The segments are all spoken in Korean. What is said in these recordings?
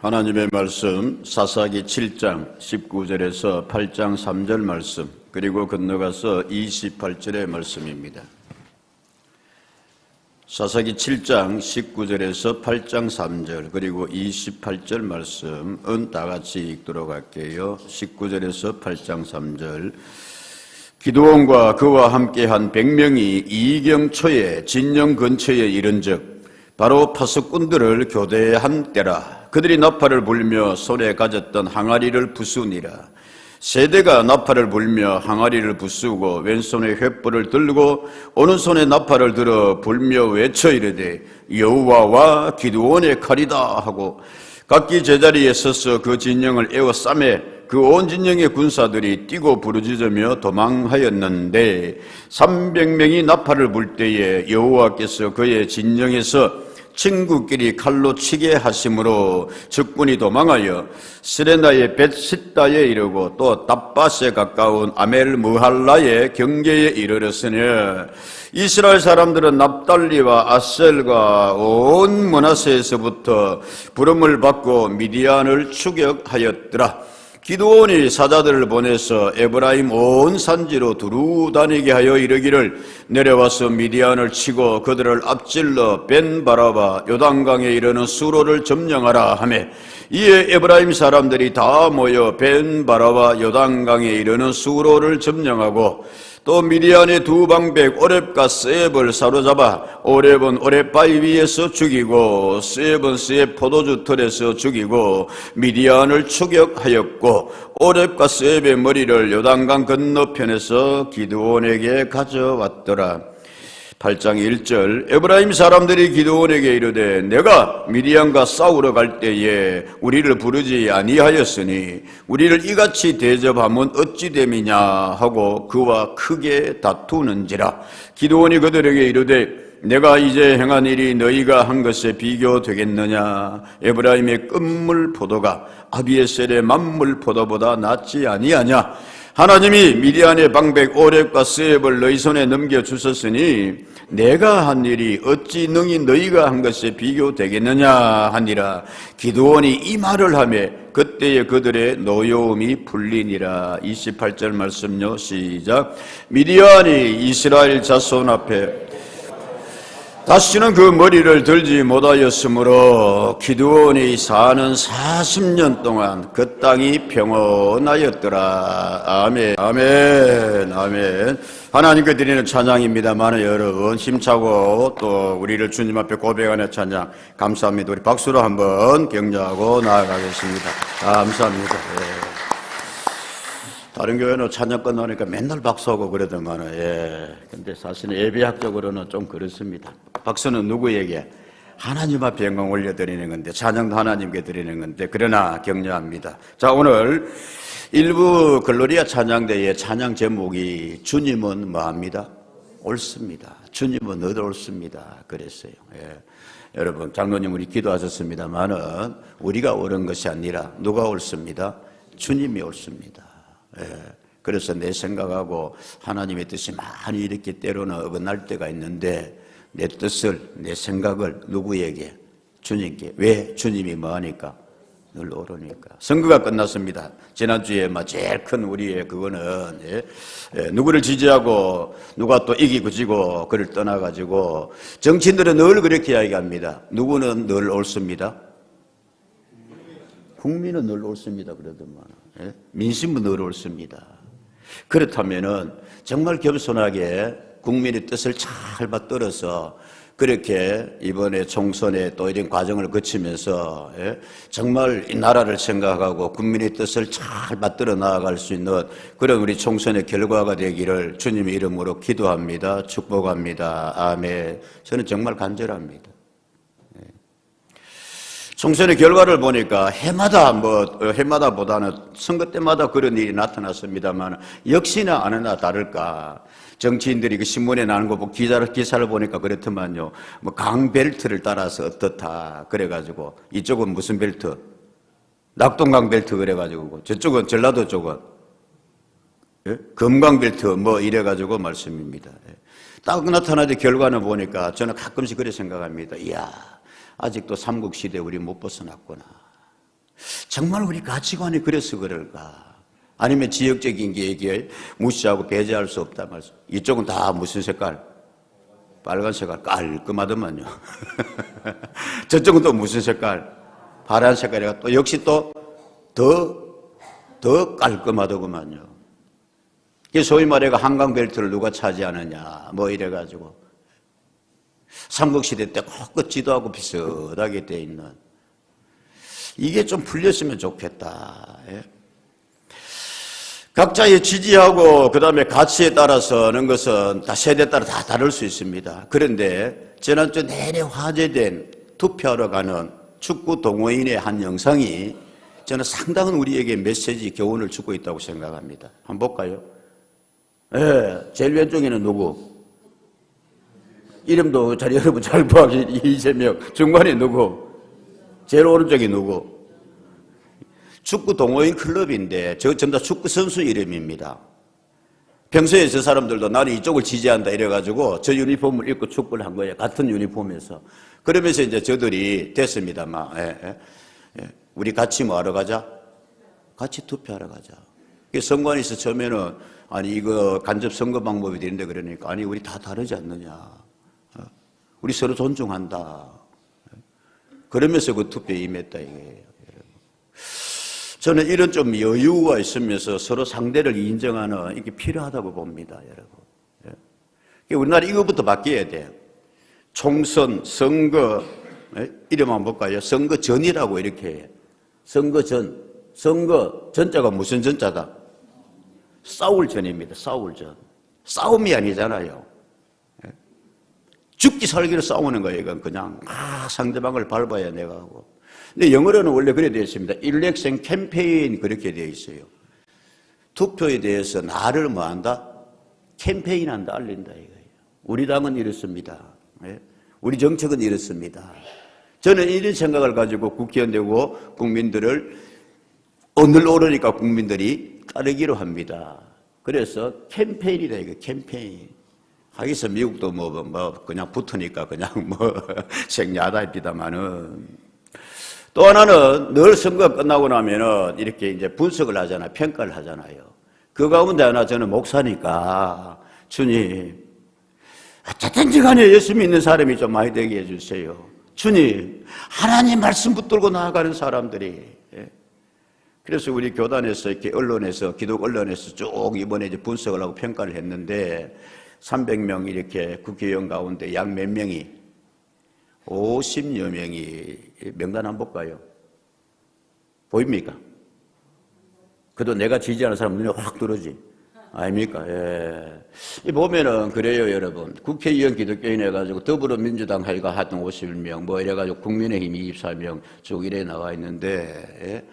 하나님의 말씀 사사기 7장 19절에서 8장 3절 말씀, 그리고 건너가서 28절의 말씀입니다. 사사기 7장 19절에서 8장 3절 그리고 28절 말씀은 다 같이 읽도록 할게요. 19절에서 8장 3절. 기드온과 그와 함께한 100명이 이경초에 진영 근처에 이른즉 바로 파수꾼들을 교대한 때라. 그들이 나팔을 불며 손에 가졌던 항아리를 부수니라. 세대가 나팔을 불며 항아리를 부수고 왼손에 횃불을 들고 오른손에 나팔을 들어 불며 외쳐 이르되 여호와와 기드온의 칼이다 하고 각기 제자리에 서서 그 진영을 에워싸매 그 온 진영의 군사들이 뛰고 부르짖으며 도망하였는데 300명이 나팔을 불 때에 여호와께서 그의 진영에서 친구끼리 칼로 치게 하심으로 적군이 도망하여 스레나의 벳시다에 이르고 또 답밭에 가까운 아멜무할라의 경계에 이르렀으니 이스라엘 사람들은 납달리와 아셀과 온 므낫세에서부터 부름을 받고 미디안을 추격하였더라. 기드온이 사자들을 보내서 에브라임 온 산지로 두루 다니게 하여 이르기를 내려와서 미디안을 치고 그들을 앞질러 벤바라바 요단강에 이르는 수로를 점령하라 하매 이에 에브라임 사람들이 다 모여 벤바라바 요단강에 이르는 수로를 점령하고 또 미디안의 두 방백 오렙과 스앱을 사로잡아 오렙은 오렙 바위 위에서 죽이고 스앱은 스앱 포도주 털에서 죽이고 미디안을 추격하였고 오렙과 스앱의 머리를 요단강 건너편에서 기드온에게 가져왔더라. 8장 1절. 에브라임 사람들이 기드온에게 이르되 내가 미디안과 싸우러 갈 때에 우리를 부르지 아니하였으니 우리를 이같이 대접하면 어찌 됨이냐 하고 그와 크게 다투는지라. 기드온이 그들에게 이르되 내가 이제 행한 일이 너희가 한 것에 비교되겠느냐. 에브라임의 끝물 포도가 아비에셀의 만물 포도보다 낫지 아니하냐. 하나님이 미디안의 방백 오렙과 스앱을 너희 손에 넘겨주셨으니 내가 한 일이 어찌 능히 너희가 한 것에 비교되겠느냐 하니라. 기드온이 이 말을 하며 그때에 그들의 노여움이 풀리니라. 28절 말씀요. 시작. 미디안이 이스라엘 자손 앞에 다시는 그 머리를 들지 못하였으므로 기드온이 사는 40년 동안 그 땅이 평온하였더라. 아멘, 아멘, 아멘. 하나님께 드리는 찬양입니다만 여러분 힘차고 또 우리를 주님 앞에 고백하는 찬양 감사합니다. 우리 박수로 한번 격려하고 나아가겠습니다. 감사합니다. 예. 다른 교회는 찬양 끝나니까 맨날 박수하고 그러더만, 근데 사실은 예배학적으로는 좀 그렇습니다. 박수는 누구에게? 하나님 앞에 영광 올려드리는 건데, 찬양도 하나님께 드리는 건데, 그러나 격려합니다. 자, 오늘 일부 글로리아 찬양대의 찬양 제목이 주님은 뭐합니다? 옳습니다. 주님은 어디 옳습니다. 그랬어요. 여러분, 장로님 우리 기도하셨습니다만은 우리가 옳은 것이 아니라 누가 옳습니다? 주님이 옳습니다. 그래서 내 생각하고 하나님의 뜻이 많이 이렇게 때로는 어긋날 때가 있는데 내 뜻을, 내 생각을 누구에게? 주님께. 왜? 주님이 뭐하니까? 늘 옳으니까. 선거가 끝났습니다. 지난주에 제일 큰 우리의 그거는 누구를 지지하고 누가 또 이기고 지고 그를 떠나가지고 정치인들은 늘 그렇게 이야기합니다. 누구는 늘 옳습니다. 국민은 늘 옳습니다. 그러더만 민심은 늘 옳습니다. 그렇다면은 정말 겸손하게 국민의 뜻을 잘 받들어서 그렇게 이번에 총선에 또 이런 과정을 거치면서 정말 이 나라를 생각하고 국민의 뜻을 잘 받들어 나아갈 수 있는 그런 우리 총선의 결과가 되기를 주님의 이름으로 기도합니다. 축복합니다. 아멘. 저는 정말 간절합니다. 총선의 결과를 보니까 해마다보다는 선거 때마다 그런 일이 나타났습니다만 역시나 아니나 다를까 정치인들이 그 신문에 나는 거 보고 기사를 보니까 그렇더만요. 강벨트를 따라서 어떻다 그래가지고 이쪽은 무슨 벨트? 낙동강 벨트 그래가지고 저쪽은 전라도 쪽은 금강 벨트 이래가지고 말씀입니다. 딱 나타나는 결과는 보니까 저는 가끔씩 그렇게 생각합니다. 이야. 아직도 삼국시대 우리 못 벗어났구나. 정말 우리 가치관이 그래서 그럴까? 아니면 지역적인 게 이게 무시하고 배제할 수 없다 말씀. 이쪽은 다 무슨 색깔? 빨간 색깔 깔끔하더만요. 저쪽은 또 무슨 색깔? 파란 색깔이가 또 역시 또 더 깔끔하더구만요. 소위 말해가 한강 벨트를 누가 차지하느냐 뭐 이래가지고 삼국시대 때 꼭 지도하고 비슷하게 돼 있는 이게 좀 풀렸으면 좋겠다. 예? 각자의 지지하고 그 다음에 가치에 따라서는 것은 다 세대에 따라 다 다를 수 있습니다. 그런데 지난주 내내 화제된 투표하러 가는 축구 동호인의 한 영상이 저는 상당한 우리에게 메시지 교훈을 주고 있다고 생각합니다. 한번 볼까요? 예, 제일 왼쪽에는 누구? 이름도 잘 여러분 잘 보아주세요. 이재명. 중간에 누구? 제일 오른쪽에 누구? 축구 동호인 클럽인데 저 전부 다 축구 선수 이름입니다. 평소에 저 사람들도 나는 이쪽을 지지한다 이래가지고 저 유니폼을 입고 축구를 한 거예요. 같은 유니폼에서. 그러면서 이제 저들이 됐습니다만 우리 같이 뭐 하러 가자? 같이 투표하러 가자. 선관위에서 처음에는 아니 이거 간접 선거 방법이 되는데 그러니까 아니 우리 다 다르지 않느냐. 우리 서로 존중한다. 그러면서 그 투표에 임했다 이거예요. 저는 이런 좀 여유가 있으면서 서로 상대를 인정하는 이게 필요하다고 봅니다, 여러분. 우리나라 이거부터 바뀌어야 돼요. 총선, 선거, 이름 한번 볼까요? 선거 전이라고 이렇게 해요. 선거 전. 선거 전자가 무슨 전자다? 싸울 전입니다. 싸울 전. 싸움이 아니잖아요. 죽기 살기로 싸우는 거예요. 이건 그냥 상대방을 밟아야 내가 하고. 근데 영어로는 원래 그래 되어 있습니다. 일렉션 캠페인 그렇게 되어 있어요. 투표에 대해서 나를 뭐 한다? 캠페인한다, 알린다 이거예요. 우리 당은 이렇습니다. 우리 정책은 이렇습니다. 저는 이런 생각을 가지고 국회의원 되고 국민들을 오늘 오르니까 국민들이 따르기로 합니다. 그래서 캠페인이다 이거 캠페인. 하기서 미국도 뭐 그냥 붙으니까 그냥 뭐 생략하다입니다만은 또 하나는 늘 선거가 끝나고 나면은 이렇게 이제 분석을 하잖아요. 평가를 하잖아요. 그 가운데 하나 저는 목사니까 주님 어쨌든지 간에 예수 믿는 사람이 좀 많이 되게 해주세요. 주님 하나님 말씀 붙들고 나아가는 사람들이 그래서 우리 교단에서 이렇게 언론에서 기독 언론에서 쭉 이번에 이제 분석을 하고 평가를 했는데 300명 이렇게 국회의원 가운데 약 몇 명이 50여 명이 명단 한번 볼까요? 보입니까? 그래도 내가 지지하는 사람 눈에 확 들어오지. 아닙니까? 예. 보면은 그래요, 여러분. 국회의원 기독교인 해가지고 더불어민주당 하여가 하여튼 51명, 뭐 이래가지고 국민의힘 24명 쭉 이래 나와 있는데, 예.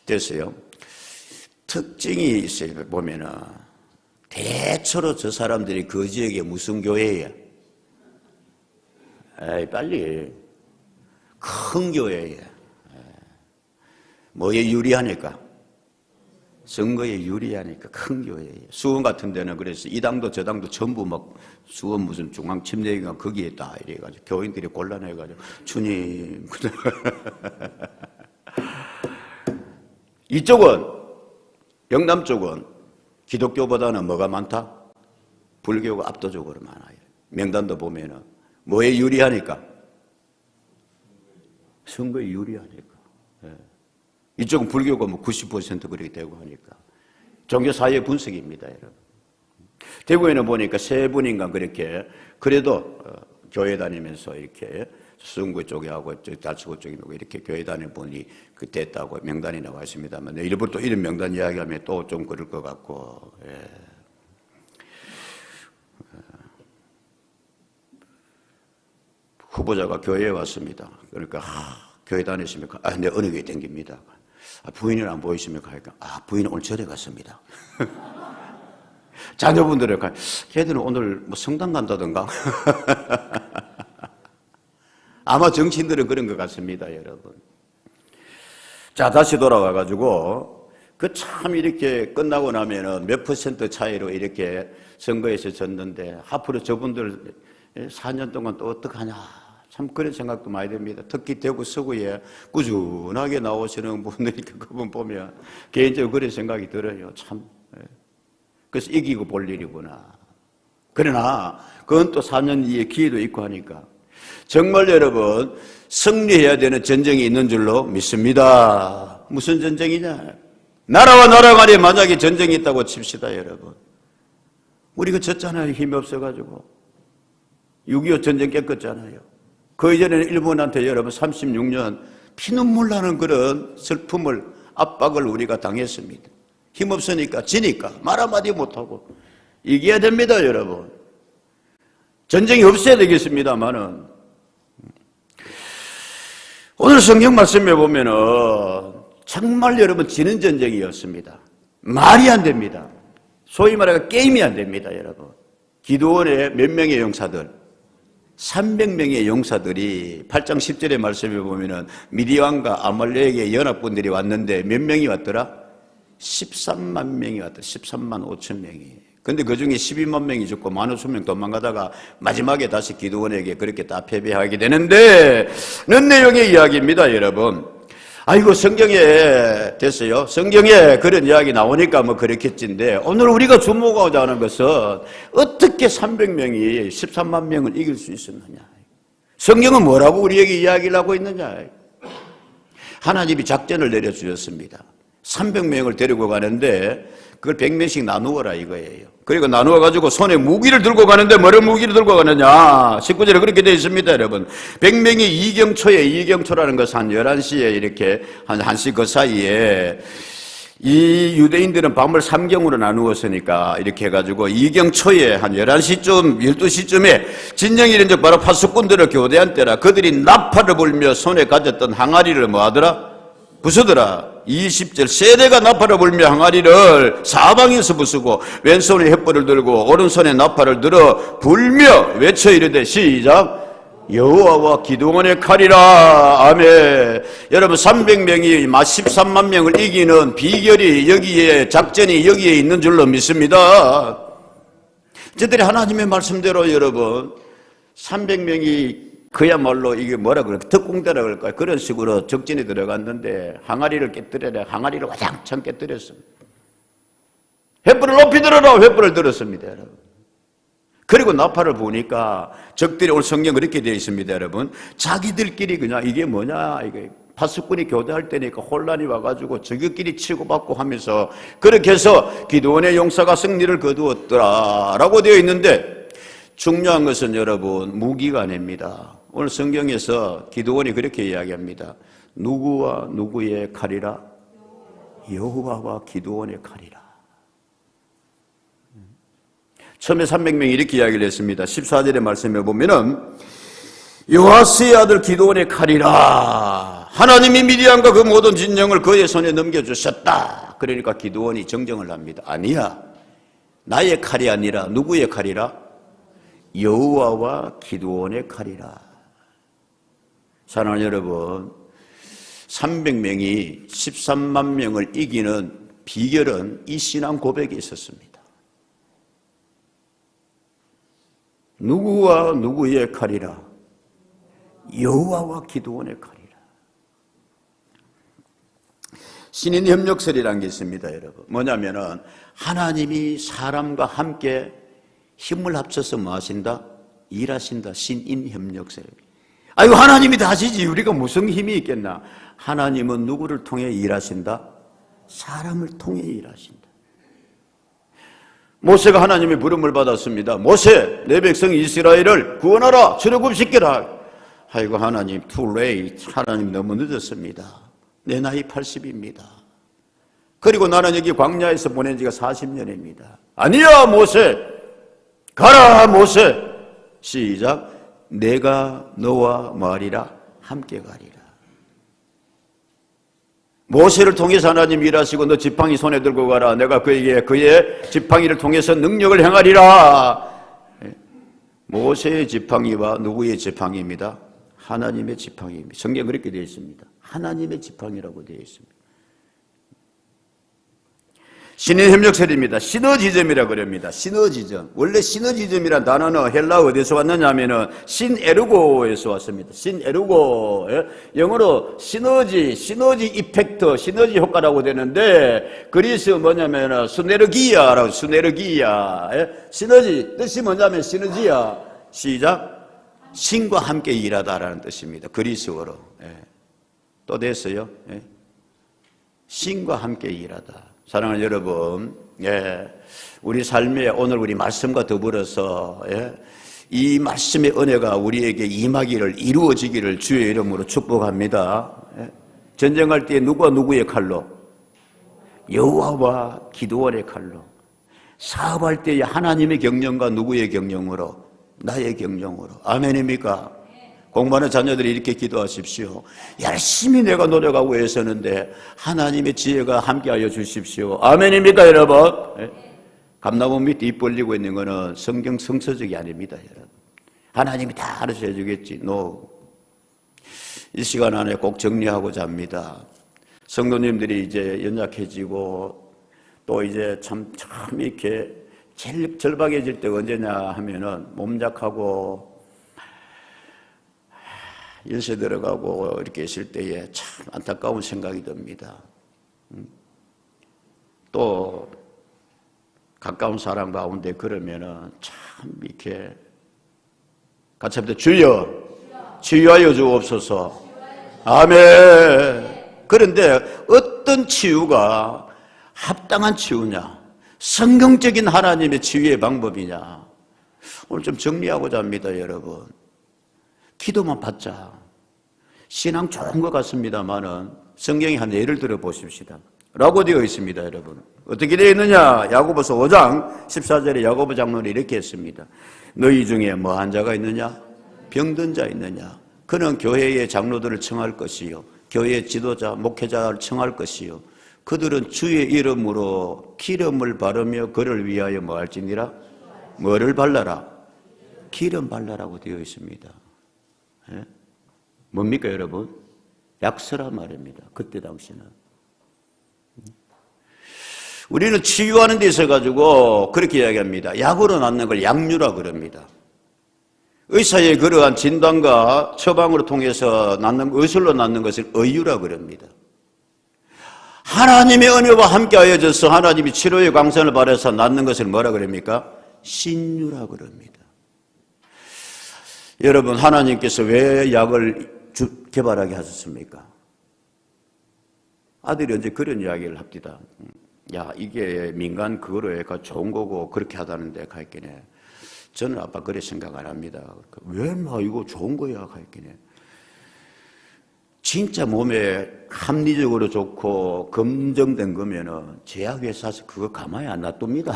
됐어요. 특징이 있어요, 보면은. 대체로 저 사람들이 그 지역에 무슨 교회예요? 에이, 빨리. 큰 교회예요. 뭐에 유리하니까? 선거에 유리하니까 큰 교회예요. 수원 같은 데는 그래서 이 당도 저 당도 전부 막 수원 무슨 중앙 침례기관 거기에 다 이래가지고 교인들이 곤란해가지고 주님. 이쪽은 영남 쪽은 기독교보다는 뭐가 많다? 불교가 압도적으로 많아요. 명단도 보면은 뭐에 유리하니까? 선거에 유리하니까. 예. 이쪽은 불교가 뭐 90% 그렇게 되고 하니까. 종교사회 분석입니다, 여러분. 대구에는 보니까 세 분인가 그렇게, 그래도, 교회 다니면서 이렇게, 수성구 쪽에 하고, 달서구 쪽에 하고, 이렇게 교회 다니는 분이 그 됐다고 명단이 나와 있습니다만, 일부러 또 이런 명단 이야기하면 또 좀 그럴 것 같고, 예. 후보자가 교회에 왔습니다. 그러니까, 교회 다니십니까? 네, 어느 교회 댕깁니다. 부인은 안 보이십니까? 그러니까, 부인은 오늘 절에 갔습니다. 자녀분들은, 걔들은 오늘 뭐 성당 간다던가? 아마 정치인들은 그런 것 같습니다, 여러분. 자, 다시 돌아와가지고, 그 참 이렇게 끝나고 나면은 몇 % 차이로 이렇게 선거에서 졌는데, 앞으로 저분들 4년 동안 또 어떡하냐. 참 그런 생각도 많이 듭니다. 특히 대구 서구에 꾸준하게 나오시는 분들이 그분 보면 개인적으로 그런 생각이 들어요. 참. 그래서 이기고 볼 일이구나. 그러나 그건 또 4년 뒤에 기회도 있고 하니까 정말 여러분 승리해야 되는 전쟁이 있는 줄로 믿습니다. 무슨 전쟁이냐? 나라와 나라 간에 만약에 전쟁이 있다고 칩시다 여러분. 우리가 졌잖아요. 힘이 없어가지고. 6.25 전쟁 깨끗잖아요. 그 이전에는 일본한테 여러분 36년 피눈물 나는 그런 슬픔을 압박을 우리가 당했습니다. 힘없으니까 지니까 말 한마디 못하고 이겨야 됩니다 여러분. 전쟁이 없어야 되겠습니다만은 오늘 성경 말씀에 보면은 정말 여러분 지는 전쟁이었습니다. 말이 안 됩니다. 소위 말하면 게임이 안 됩니다 여러분. 기드온의 몇 명의 용사들 300명의 용사들이 8장 10절의 말씀에 보면은 미디안과 아말렉의 연합군들이 왔는데 몇 명이 왔더라? 13만 명이 왔더라. 13만 5천 명이. 근데 그 중에 12만 명이 죽고 15,000명 도망가다가 마지막에 다시 기드온에게 그렇게 다 패배하게 되는데 는 내용의 이야기입니다 여러분. 아이고 성경에 됐어요. 성경에 그런 이야기 나오니까 뭐 그렇겠지인데 오늘 우리가 주목하고자 하는 것은 어떻게 300명이 13만 명을 이길 수 있었느냐. 성경은 뭐라고 우리에게 이야기를 하고 있느냐. 하나님이 작전을 내려주셨습니다. 300명을 데리고 가는데 그걸 100명씩 나누어라 이거예요. 그리고 나누어가지고 손에 무기를 들고 가는데 뭐를 무기를 들고 가느냐. 19절에 그렇게 되어 있습니다 여러분. 100명이 이경초라는 것은 한 11시에 이렇게 한 1시 그 사이에 이 유대인들은 밤을 3경으로 나누었으니까 이렇게 해가지고 이경초에 한 11시쯤 12시쯤에 진영일인즉 바로 파수꾼들을 교대한 때라. 그들이 나팔을 불며 손에 가졌던 항아리를 뭐하더라? 부수더라. 20절 세대가 나팔을 불며 항아리를 사방에서 부수고 왼손에 횃불을 들고 오른손에 나팔을 들어 불며 외쳐 이르되 시작 여호와와 기드온의 칼이라. 아멘. 여러분 300명이 13만 명을 이기는 비결이 여기에 작전이 여기에 있는 줄로 믿습니다. 저들이 하나님의 말씀대로 여러분 300명이 그야말로 이게 뭐라 그럴까 특공대라 그럴까 그런 식으로 적진에 들어갔는데 항아리를 깨뜨려라. 항아리를 와장창 깨뜨렸습니다. 횃불을 높이 들어라. 횃불을 들었습니다 여러분. 그리고 나팔을 보니까 적들이 오늘 성경 그렇게 되어 있습니다 여러분. 자기들끼리 그냥 이게 뭐냐 이게 파수꾼이 교대할 때니까 혼란이 와가지고 저기끼리 치고받고 하면서 그렇게 해서 기드온의 용사가 승리를 거두었더라라고 되어 있는데 중요한 것은 여러분 무기가 아닙니다. 오늘 성경에서 기드온이 그렇게 이야기합니다. 누구와 누구의 칼이라? 여호와와 기드온의 칼이라. 처음에 300명이 이렇게 이야기를 했습니다. 14절의 말씀에 보면은 요아스의 아들 기드온의 칼이라. 하나님이 미디안과 그 모든 진영을 그의 손에 넘겨주셨다. 그러니까 기드온이 정정을 합니다. 아니야. 나의 칼이 아니라 누구의 칼이라? 여호와와 기드온의 칼이라. 사랑하는 여러분, 300명이 13만 명을 이기는 비결은 이 신앙 고백에 있었습니다. 누구와 누구의 칼이라? 여호와와 기드온의 칼이라. 신인 협력설이라는 게 있습니다 여러분. 뭐냐면은 하나님이 사람과 함께 힘을 합쳐서 뭐 하신다? 일하신다. 신인 협력설. 아이고 하나님이 다 하시지 우리가 무슨 힘이 있겠나. 하나님은 누구를 통해 일하신다? 사람을 통해 일하신다. 모세가 하나님의 부름을 받았습니다. 모세 내 백성 이스라엘을 구원하라. 출애굽시키라. 아이고 하나님 too late. 하나님 너무 늦었습니다. 내 나이 80입니다. 그리고 나는 여기 광야에서 보낸 지가 40년입니다. 아니야 모세 가라 모세. 시작. 내가 너와 뭐하리라? 함께 가리라. 모세를 통해서 하나님 일하시고 너 지팡이 손에 들고 가라. 내가 그에게 그의 지팡이를 통해서 능력을 행하리라. 모세의 지팡이와 누구의 지팡이입니다? 하나님의 지팡이입니다. 성경 그렇게 되어 있습니다. 하나님의 지팡이라고 되어 있습니다. 신인 협력설입니다. 신어지점이라 그럽니다. 신어지점. 원래 신어지점이란 단어는 헬라 어디서 왔느냐 하면은 신에르고에서 왔습니다. 신에르고. 영어로 시너지 이펙트, 시너지 효과라고 되는데, 그리스 뭐냐면은 수네르기아라고, 수네르기아. 시너지, 뜻이 뭐냐면 시너지야. 시작. 신과 함께 일하다라는 뜻입니다. 그리스어로. 또 됐어요? 신과 함께 일하다. 사랑하는 여러분, 우리 삶에 오늘 우리 말씀과 더불어서 이 말씀의 은혜가 우리에게 임하기를, 이루어지기를 주의 이름으로 축복합니다. 전쟁할 때 누가 누구의 칼로? 여호와와 기드온의 칼로. 사업할 때 하나님의 경영과 누구의 경영으로? 나의 경영으로. 아멘입니까? 공부하는 자녀들이 이렇게 기도하십시오. 열심히 내가 노력하고 애쓰는데 하나님의 지혜가 함께하여 주십시오. 아멘입니까 여러분? 감나무 밑에 입 벌리고 있는 거는 성경 성서적이 아닙니다 여러분. 하나님이 다 알아서 해주겠지. No. 이 시간 안에 꼭 정리하고자 합니다. 성도님들이 이제 연약해지고 또 이제 참 이렇게 제일 절박해질 때가 언제냐 하면은 몸작하고 연세 들어가고 이렇게 있을 때에 참 안타까운 생각이 듭니다. 또 가까운 사람 가운데 그러면은 참 이렇게 같이 합니다. 주여 치유하여 주옵소서. 아멘. 그런데 어떤 치유가 합당한 치유냐, 성경적인 하나님의 치유의 방법이냐, 오늘 좀 정리하고자 합니다 여러분. 기도만 받자. 신앙 좋은 것 같습니다만은 성경에 한 예를 들어 보십시다. 라고 되어 있습니다 여러분. 어떻게 되어 있느냐? 야고보서 5장 14절에 야고보 장로는 이렇게 했습니다. 너희 중에 뭐 한 자가 있느냐? 병든 자 있느냐? 그는 교회의 장로들을 청할 것이요, 교회의 지도자, 목회자를 청할 것이요, 그들은 주의 이름으로 기름을 바르며 그를 위하여 뭐 할지니라? 뭐를 발라라? 기름 발라라고 되어 있습니다. 뭡니까 여러분? 약서란 말입니다. 그때 당시는 우리는 치유하는 데 있어 가지고 그렇게 이야기합니다. 약으로 낫는 걸 약류라 그럽니다. 의사의 그러한 진단과 처방으로 통해서 낫는, 의술로 낫는 것을 의유라 그럽니다. 하나님의 은혜와 함께 하여져서 하나님이 치료의 광선을 발해서 낫는 것을 뭐라 그럽니까? 신유라 그럽니다. 여러분, 하나님께서 왜 약을 개발하게 하셨습니까? 아들이 언제 그런 이야기를 합니다. 야, 이게 민간 그거로 해가 좋은 거고 그렇게 하다는데 가있겠네. 저는 아빠 그래 생각 안 합니다. 왜 막 이거 좋은 거야 가있겠네. 진짜 몸에 합리적으로 좋고 검증된 거면은 제약회사에서 그거 가만히 안 놔둡니다.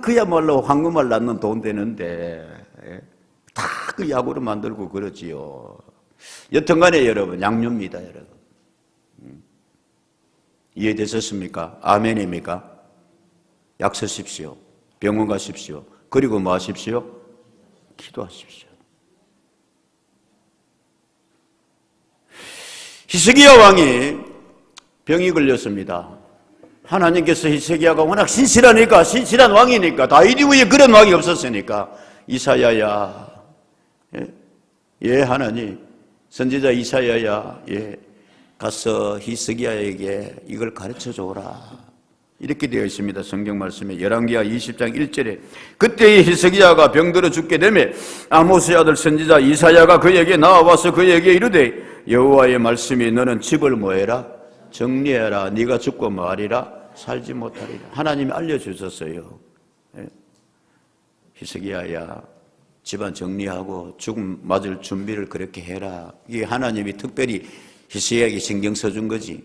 그야말로 황금알 낳는 돈 되는데 다 그 약으로 만들고 그러지요. 여튼간에 여러분, 양류입니다 여러분. 이해되셨습니까? 아멘입니까? 약 쓰십시오. 병원 가십시오. 그리고 뭐 하십시오? 기도하십시오. 히스기야 왕이 병이 걸렸습니다. 하나님께서 히스기야가 워낙 신실하니까, 신실한 왕이니까, 다윗 이후에 그런 왕이 없었으니까, 이사야야, 예 하나님, 선지자 이사야야, 가서 히스기야에게 이걸 가르쳐 줘라. 이렇게 되어 있습니다. 성경 말씀에 열왕기하 20장 1절에 그때 히스기야가 병들어 죽게 되매 아모스의 아들 선지자 이사야가 그에게 나와서 그에게 이르되 여호와의 말씀이 너는 집을 뭐해라? 정리해라. 네가 죽고 뭐하리라? 살지 못하리라. 하나님이 알려주셨어요. 히스기야야, 집안 정리하고 죽음 맞을 준비를 그렇게 해라. 이게 하나님이 특별히 히스기야에게 신경 써준 거지.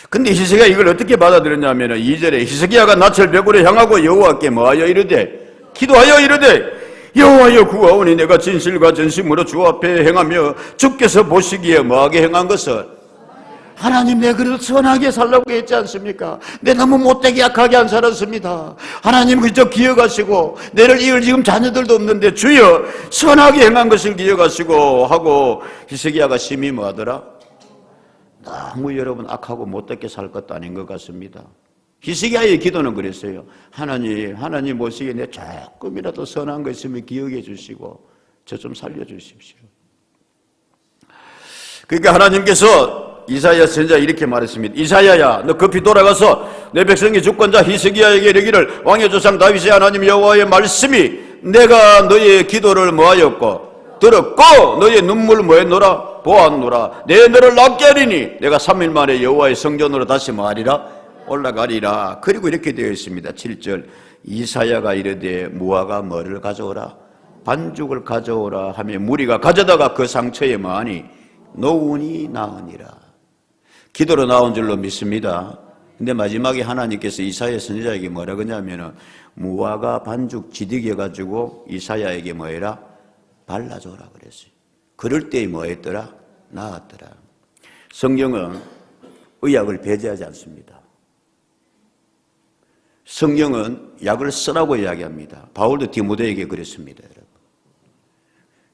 근데 히스기야 이걸 어떻게 받아들였냐면 2절에 히스기야가 낯을 벽으로 향하고 여호와께 뭐하여 이르되, 기도하여 이르되 여호와여 구하오니 내가 진실과 전심으로 주 앞에 행하며 주께서 보시기에 뭐하게 행한 것을, 하나님 내 그래도 선하게 살라고 했지 않습니까? 내 너무 못되게 약하게 안 살았습니다. 하나님 그저 기억하시고 내를 이을 지금 자녀들도 없는데 주여 선하게 행한 것을 기억하시고 하고 히스기야가 심히 뭐하더라? 너무 여러분 악하고 못되게 살 것도 아닌 것 같습니다. 히스기야의 기도는 그랬어요. 하나님 보시기에 내 조금이라도 선한 거 있으면 기억해 주시고 저 좀 살려주십시오. 그러니까 하나님께서 이사야 선지자 이렇게 말했습니다. 이사야야, 너 급히 돌아가서 내 백성의 주권자 히스기야에게 이르기를 왕의 조상 다윗의 하나님 여호와의 말씀이 내가 너의 기도를 모하였고 들었고 너의 눈물 모했노라 보았노라. 내 너를 낫게 하리니 내가 3일 만에 여호와의 성전으로 다시 말이라 올라가리라. 그리고 이렇게 되어 있습니다. 7절 이사야가 이르되 무화과 뭐를 가져오라 반죽을 가져오라 하며 무리가 가져다가 그 상처에 많이 놓으니 나으니라. 기도로 나온 줄로 믿습니다. 근데 마지막에 하나님께서 이사야 선지자에게 뭐라 그러냐면은 무화과 반죽 지득해 가지고 이사야에게 뭐해라 발라줘라 그랬어요. 그럴 때 뭐했더라 나았더라. 성경은 의약을 배제하지 않습니다. 성경은 약을 쓰라고 이야기합니다. 바울도 디모데에게 그랬습니다, 여러분.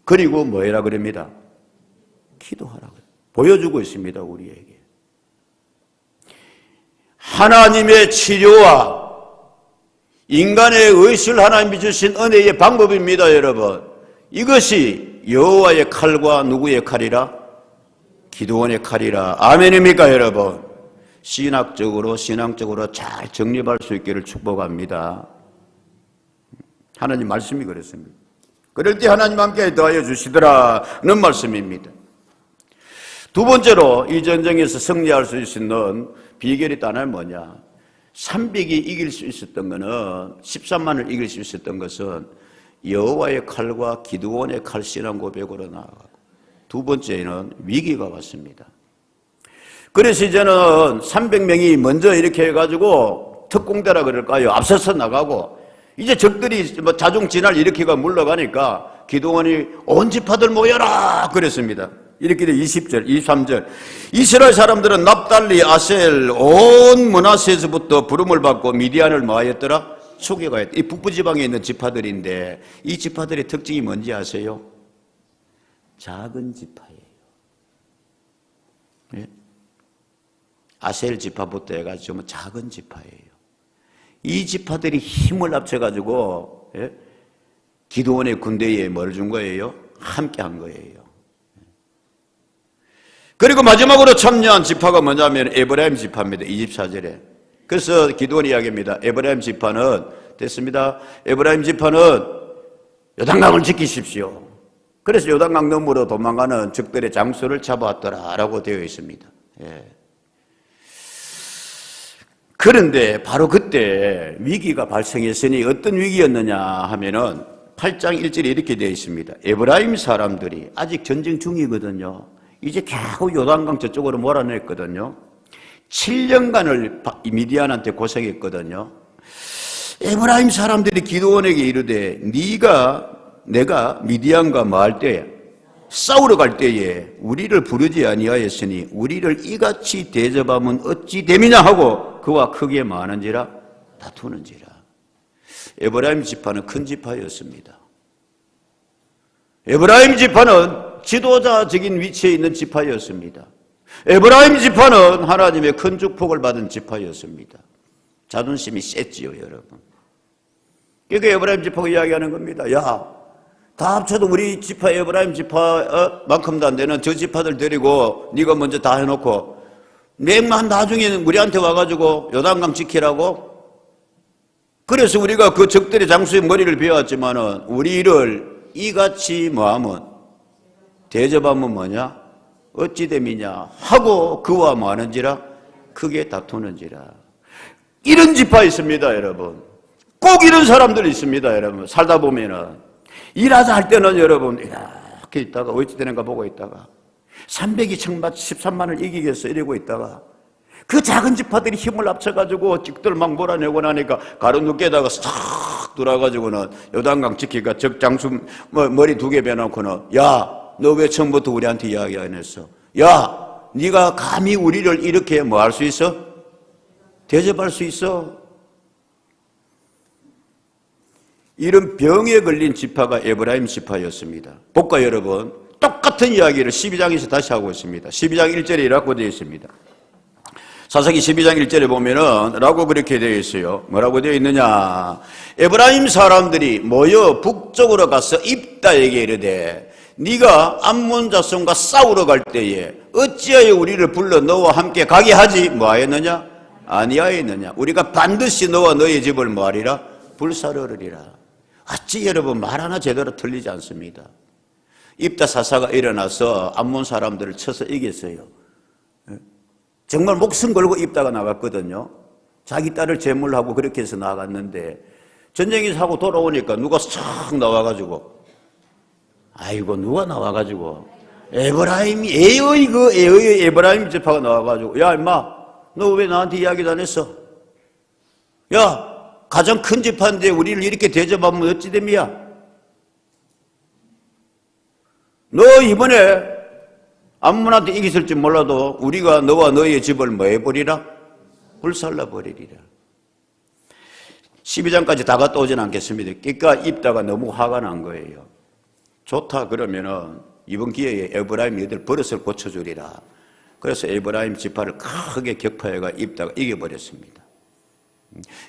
그리고 뭐해라 그럽니다. 기도하라고 보여주고 있습니다, 우리에게. 하나님의 치료와 인간의 의식을 하나님이 주신 은혜의 방법입니다, 여러분. 이것이 여호와의 칼과 누구의 칼이라? 기드온의 칼이라. 아멘입니까, 여러분? 신앙적으로 잘 정립할 수 있기를 축복합니다. 하나님 말씀이 그렇습니다. 그럴 때 하나님 함께 더하여 주시더라는 말씀입니다. 두 번째로 이 전쟁에서 승리할 수 있는 비결이 또 하나는 뭐냐? 300이 이길 수 있었던 것은 13만을 이길 수 있었던 것은 여호와의 칼과 기드온의 칼 신앙 고백으로 나아가고 두 번째는 위기가 왔습니다. 그래서 이제는 300명이 먼저 이렇게 해가지고 특공대라 그럴까요? 앞서서 나가고 이제 적들이 자중진할 일으키가 물러가니까 기드온이 온 지파들 모여라 그랬습니다. 이렇게 돼 20절, 23절. 이스라엘 사람들은 납달리, 아셀, 온 므낫세에서부터 부름을 받고 미디안을 뭐하였더라? 초기가했다. 이 북부지방에 있는 지파들인데 이 지파들의 특징이 뭔지 아세요? 작은 지파예요. 예? 아셀 지파부터 해가지고 작은 지파예요. 이 지파들이 힘을 합쳐가지고 예? 기드온의 군대에 뭘 준 거예요? 함께 한 거예요. 그리고 마지막으로 참여한 지파가 뭐냐면 에브라임 지파입니다. 24절에. 그래서 기드온이 이야기합니다. 에브라임 지파는 됐습니다. 에브라임 지파는 요단강을 지키십시오. 그래서 요단강 너머로 도망가는 적들의 장소를 잡아왔더라라고 되어 있습니다. 예. 그런데 바로 그때 위기가 발생했으니 어떤 위기였느냐 하면은 8장 1절에 이렇게 되어 있습니다. 에브라임 사람들이 아직 전쟁 중이거든요. 이제 겨우 요단강 저쪽으로 몰아냈거든요. 7년간을 미디안한테 고생했거든요. 에브라임 사람들이 기드온에게 이르되 내가 미디안과 뭐할 때에 싸우러 갈 때에 우리를 부르지 아니하였으니 우리를 이같이 대접하면 어찌 됨이냐 하고 그와 크게 많은지라 다투는지라. 에브라임 지파는 큰 지파였습니다. 에브라임 지파는 지도자적인 위치에 있는 지파였습니다. 에브라임 지파는 하나님의 큰 축복을 받은 지파였습니다. 자존심이 셌지요, 여러분. 그러니까 에브라임 지파가 이야기하는 겁니다. 야, 다 합쳐도 우리 지파 에브라임 지파만큼도 안 되는 저 지파들 데리고 네가 먼저 다 해놓고 내만 나중에는 우리한테 와가지고 요단강 지키라고. 그래서 우리가 그 적들의 장수의 머리를 베었지만은 우리를 이같이 뭐하면 대접하면 뭐냐? 어찌 됨이냐 하고 그와 뭐하는지라 크게 다투는지라. 이런 지파 있습니다, 여러분. 꼭 이런 사람들이 있습니다, 여러분. 살다 보면은 일하자 할 때는 여러분 이렇게 있다가 어찌 되는가 보고 있다가 300이 청받 13만을 이기겠어 이러고 있다가 그 작은 지파들이 힘을 합쳐가지고 적들 막 몰아내고 나니까 가로누께다가 싹 돌아가지고는 요단강 지키니까 적장수 머리 2개 베놓고는 야, 너 왜 처음부터 우리한테 이야기 안 했어? 야, 네가 감히 우리를 이렇게 뭐 할 수 있어? 대접할 수 있어? 이런 병에 걸린 지파가 에브라임 지파였습니다. 볼까 여러분? 똑같은 이야기를 12장에서 다시 하고 있습니다. 12장 1절에 이라고 되어 있습니다. 사사기 12장 1절에 보면은 라고 그렇게 되어 있어요. 뭐라고 되어 있느냐? 에브라임 사람들이 모여 북쪽으로 가서 입다에게 이르되 네가 암몬 자손과 싸우러 갈 때에 어찌하여 우리를 불러 너와 함께 가게 하지 뭐하였느냐? 아니하였느냐? 우리가 반드시 너와 너의 집을 뭐하리라? 불사르리라. 어찌 여러분 말 하나 제대로 틀리지 않습니다. 입다 사사가 일어나서 암몬 사람들을 쳐서 이겼어요. 정말 목숨 걸고 입다가 나갔거든요. 자기 딸을 제물하고 그렇게 해서 나갔는데 전쟁이 사고 돌아오니까 누가 싹 나와가지고 아이고 누가 나와가지고 에브라임의 에브라임 지파가 나와가지고 야 임마 너 왜 나한테 이야기도 안 했어? 야 가장 큰 지파인데 우리를 이렇게 대접하면 어찌 됨이야? 너 이번에 암몬한테 이겼을지 몰라도 우리가 너와 너의 집을 뭐 해버리라? 불살라버리리라. 12장까지 다 갔다 오진 않겠습니다. 그러니까 입다가 너무 화가 난 거예요. 좋다 그러면은 이번 기회에 에브라임 얘들 버릇을 고쳐주리라. 그래서 에브라임 지파를 크게 격파해가 입다가 이겨버렸습니다.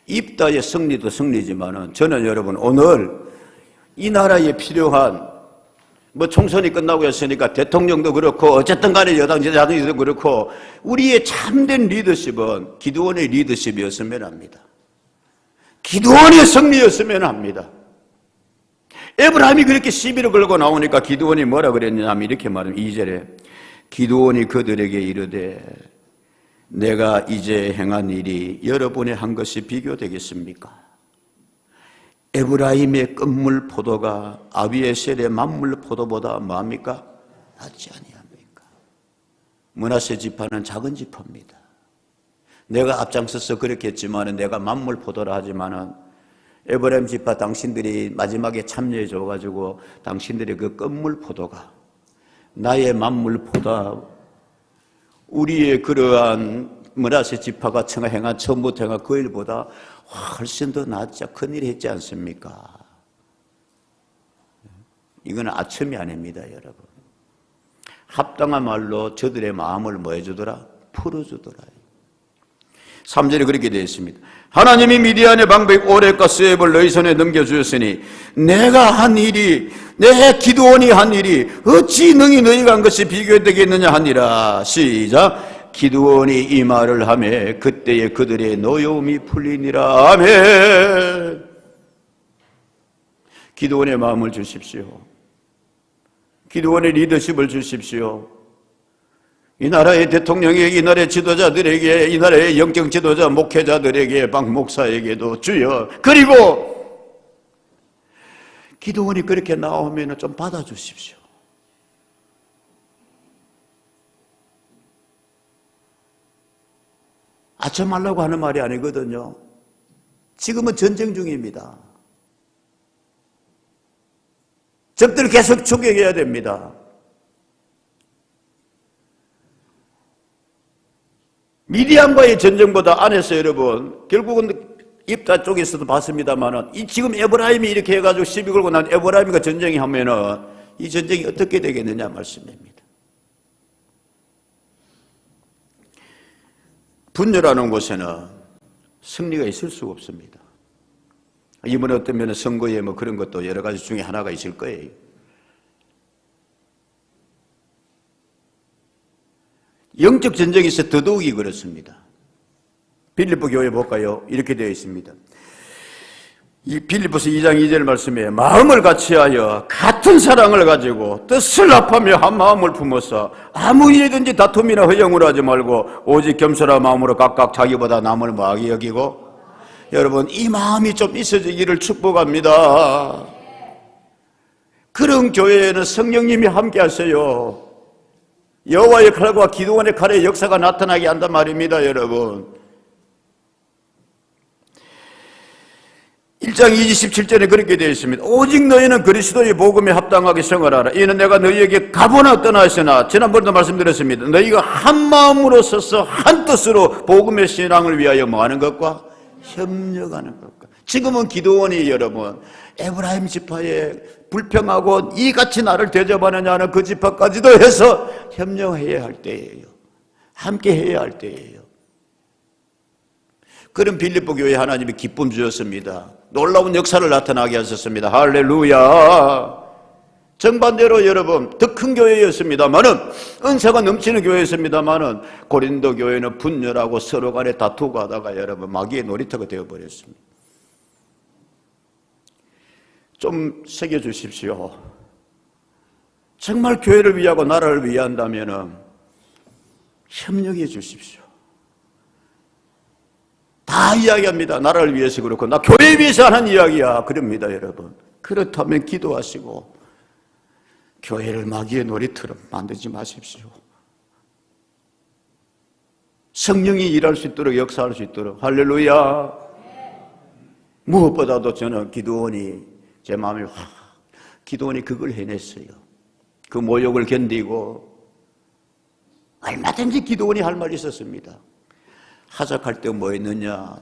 입다의 승리도 승리지만은 저는 여러분 오늘 이 나라에 필요한 뭐 총선이 끝나고 했으니까 대통령도 그렇고 어쨌든 간에 여당 야당도 그렇고 우리의 참된 리더십은 기드온의 리더십이었으면 합니다. 기드온의 승리였으면 합니다. 에브라임이 그렇게 시비를 걸고 나오니까 기드온이 뭐라 그랬냐 하면 이렇게 말합니다. 2절에 기드온이 그들에게 이르되 내가 이제 행한 일이 여러분이 한 것이 비교되겠습니까? 에브라임의 끝물 포도가 아비에셀의 만물 포도보다 뭐합니까? 낫지 아니합니까? 므낫세 지파는 작은 지파입니다. 내가 앞장서서 그렇게 했지만은 내가 만물 포도라 하지만은 에브라임 지파 당신들이 마지막에 참여해 줘가지고 당신들의 그 끝물 포도가 나의 만물 포도가 우리의 그러한 므낫세 지파가 행한 처음부터 행한 그 일보다 훨씬 더 낫자 큰일 했지 않습니까? 이건 아첨이 아닙니다, 여러분. 합당한 말로 저들의 마음을 뭐 해주더라? 풀어주더라. 3절에 그렇게 되어 있습니다. 하나님이 미디안의 방백 오렉과 스웹을 너희 손에 넘겨주셨으니 내가 한 일이 내 기드온이 한 일이 어찌 능히 너희가 한 것이 비교되겠느냐 하니라. 시작. 기드온이 이 말을 하매 그때에 그들의 노여움이 풀리니라. 아멘. 기드온의 마음을 주십시오. 기드온의 리더십을 주십시오. 이 나라의 대통령에게, 이 나라의 지도자들에게, 이 나라의 영적 지도자 목회자들에게, 박 목사에게도 주여. 그리고 기도원이 그렇게 나오면 좀 받아주십시오. 아쳐 말라고 하는 말이 아니거든요. 지금은 전쟁 중입니다. 적들을 계속 추격해야 됩니다. 미디안과의 전쟁보다 안에서 여러분 결국은 입다 쪽에서도 봤습니다만은 이 지금 에브라임이 이렇게 해가지고 시비 걸고 난 에브라임과 전쟁이 하면은 이 전쟁이 어떻게 되겠느냐 말씀입니다. 분열하는 곳에는 승리가 있을 수가 없습니다. 이번에 어떤 면에 선거에 뭐 그런 것도 여러 가지 중에 하나가 있을 거예요. 영적 전쟁이 있어 더더욱이 그렇습니다. 빌립보 교회 볼까요? 이렇게 되어 있습니다. 이 빌립보서 2장 2절 말씀에 마음을 같이하여 같은 사랑을 가지고 뜻을 합하며 한 마음을 품어서 아무 일이든지 다툼이나 허영으로 하지 말고 오직 겸손한 마음으로 각각 자기보다 남을 마하게 여기고. 여러분 이 마음이 좀 있어지기를 축복합니다. 그런 교회에는 성령님이 함께 하세요. 여호와의 칼과 기드온의 칼의 역사가 나타나게 한단 말입니다, 여러분. 1장 27절에 그렇게 되어 있습니다. 오직 너희는 그리스도의 복음에 합당하게 생활하라. 이는 내가 너희에게 가보나 떠나시나 지난번에도 말씀드렸습니다. 너희가 한 마음으로 서서 한 뜻으로 복음의 신앙을 위하여 뭐하는 것과 협력하는 것과 지금은 기드온이 여러분 에브라임 지파에 불평하고 이같이 나를 대접하느냐는 그 지파까지도 해서 협력해야 할 때예요. 함께 해야 할 때예요. 그런 빌립보 교회에 하나님이 기쁨 주셨습니다. 놀라운 역사를 나타나게 하셨습니다. 할렐루야. 정반대로 여러분 더 큰 교회였습니다마는, 은사가 넘치는 교회였습니다마는 고린도 교회는 분열하고 서로 간에 다투고 하다가 여러분 마귀의 놀이터가 되어버렸습니다. 좀 새겨주십시오. 정말 교회를 위하고 나라를 위한다면 협력해 주십시오. 다 이야기합니다. 나라를 위해서 그렇고 나 교회 위해서 하는 이야기야 그럽니다. 여러분 그렇다면 기도하시고 교회를 마귀의 놀이터로 만들지 마십시오. 성령이 일할 수 있도록, 역사할 수 있도록. 할렐루야. 무엇보다도 저는 기드온이 제 마음에 기드온이 그걸 해냈어요. 그 모욕을 견디고 얼마든지 기드온이 할 말이 있었습니다. 하작할 때 뭐 했느냐,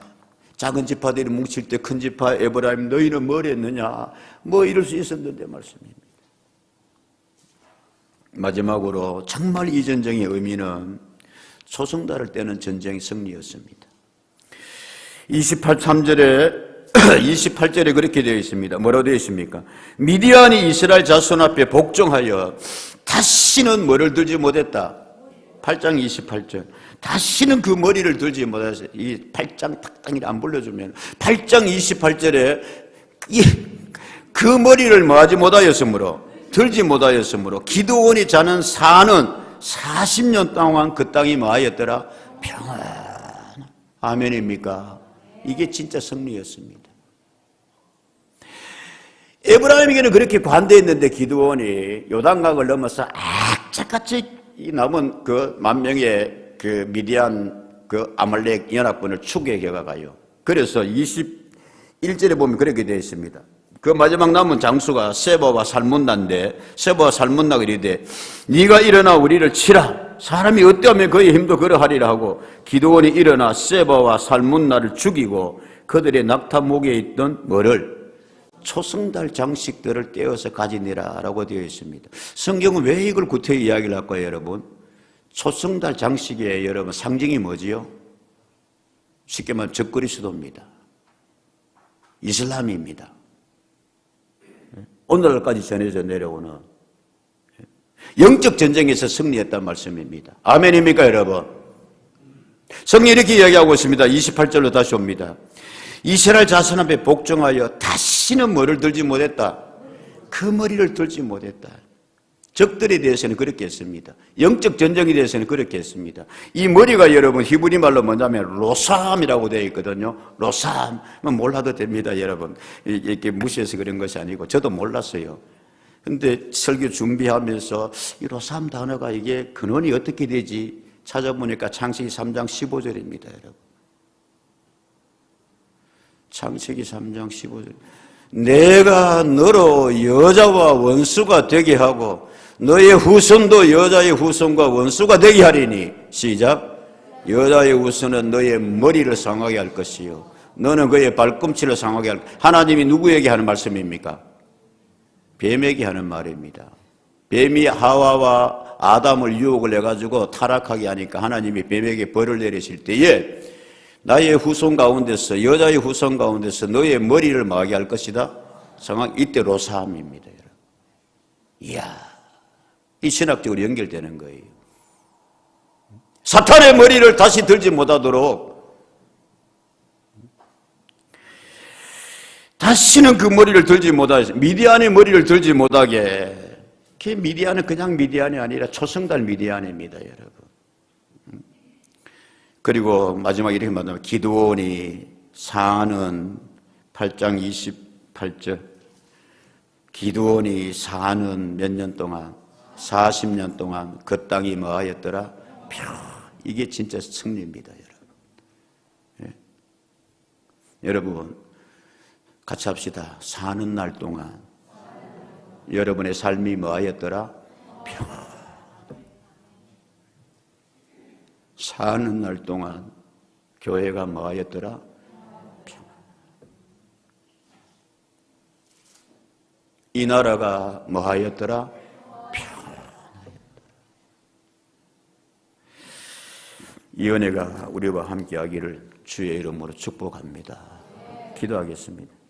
작은 지파들이 뭉칠 때 큰 지파 에브라임 너희는 뭘 했느냐, 뭐 이럴 수 있었는데 말씀입니다. 마지막으로 정말 이 전쟁의 의미는 초승달을 떼는 전쟁의 승리였습니다. 28절에 그렇게 되어 있습니다. 뭐라고 되어 있습니까? 미디안이 이스라엘 자손 앞에 복종하여 다시는 뭐를 들지 못했다. 8장 28절. 다시는 그 머리를 들지 못했어요. 이 8장 탁당이라 안 불러주면 8장 28절에 그 머리를 뭐하지 못하였으므로, 들지 못하였으므로 기드온이 자는 사는 40년 동안 그 땅이 뭐하였더라? 평안. 아멘입니까? 이게 진짜 승리였습니다. 에브라임에게는 그렇게 관대했는데 기드온이 요단강을 넘어서 악착같이 남은 그 10,000명의 그 미디안 그 아말렉 연합군을 추격해 가요. 그래서 21절에 보면 그렇게 되어 있습니다. 그 마지막 남은 장수가 세바와 살문나인데, 세바와 살문나가 이르되 네가 일어나 우리를 치라. 사람이 어떠하면 그의 힘도 그러하리라 하고 기드온이 일어나 세바와 살문나를 죽이고 그들의 낙타 목에 있던 뭐를? 초승달 장식들을 떼어서 가지니라 라고 되어 있습니다. 성경은 왜 이걸 구태여 이야기를 할까요, 여러분? 초승달 장식의 여러분 상징이 뭐지요? 쉽게 말하면 적그리스도입니다. 이슬람입니다. 오늘날까지 전해져 내려오는 영적 전쟁에서 승리했다는 말씀입니다. 아멘입니까, 여러분? 성경이 이렇게 이야기하고 있습니다. 28절로 다시 옵니다. 이스라엘 자손 앞에 복종하여 다시는 뭐를 들지 못했다. 그 머리를 들지 못했다. 적들에 대해서는 그렇게 했습니다. 영적 전쟁에 대해서는 그렇게 했습니다. 이 머리가 여러분 히브리 말로 뭐냐면 로삼이라고 되어 있거든요. 로삼. 몰라도 됩니다, 여러분. 이렇게 무시해서 그런 것이 아니고 저도 몰랐어요. 근데 설교 준비하면서 이 로삼 단어가 이게 근원이 어떻게 되지 찾아보니까 창세기 3장 15절입니다, 여러분. 창세기 3장 15절. 내가 너로 여자와 원수가 되게 하고 너의 후손도 여자의 후손과 원수가 되게 하리니. 시작. 여자의 후손은 너의 머리를 상하게 할 것이요 너는 그의 발꿈치를 상하게 할 것이요. 하나님이 누구에게 하는 말씀입니까? 뱀에게 하는 말입니다. 뱀이 하와와 아담을 유혹을 해가지고 타락하게 하니까 하나님이 뱀에게 벌을 내리실 때에 나의 후손 가운데서, 여자의 후손 가운데서 너의 머리를 망하게 할 것이다. 이때 로사함입니다, 여러분. 이야, 이 신학적으로 연결되는 거예요. 사탄의 머리를 다시 들지 못하도록 다시는 그 머리를 들지 못하게, 미디안의 머리를 들지 못하게. 그 미디안은 그냥 미디안이 아니라 초승달 미디안입니다, 여러분. 그리고 마지막에 이렇게 말하면 기드온이 사는 8장 28절. 기드온이 사는 몇 년 동안, 40년 동안 그 땅이 뭐하였더라? 이게 진짜 승리입니다, 여러분. 예. 여러분 같이 합시다. 사는 날 동안 여러분의 삶이 뭐하였더라? 사는 날 동안 교회가 뭐하였더라? 이 나라가 뭐하였더라? 이 은혜가 우리와 함께하기를 주의 이름으로 축복합니다. 기도하겠습니다.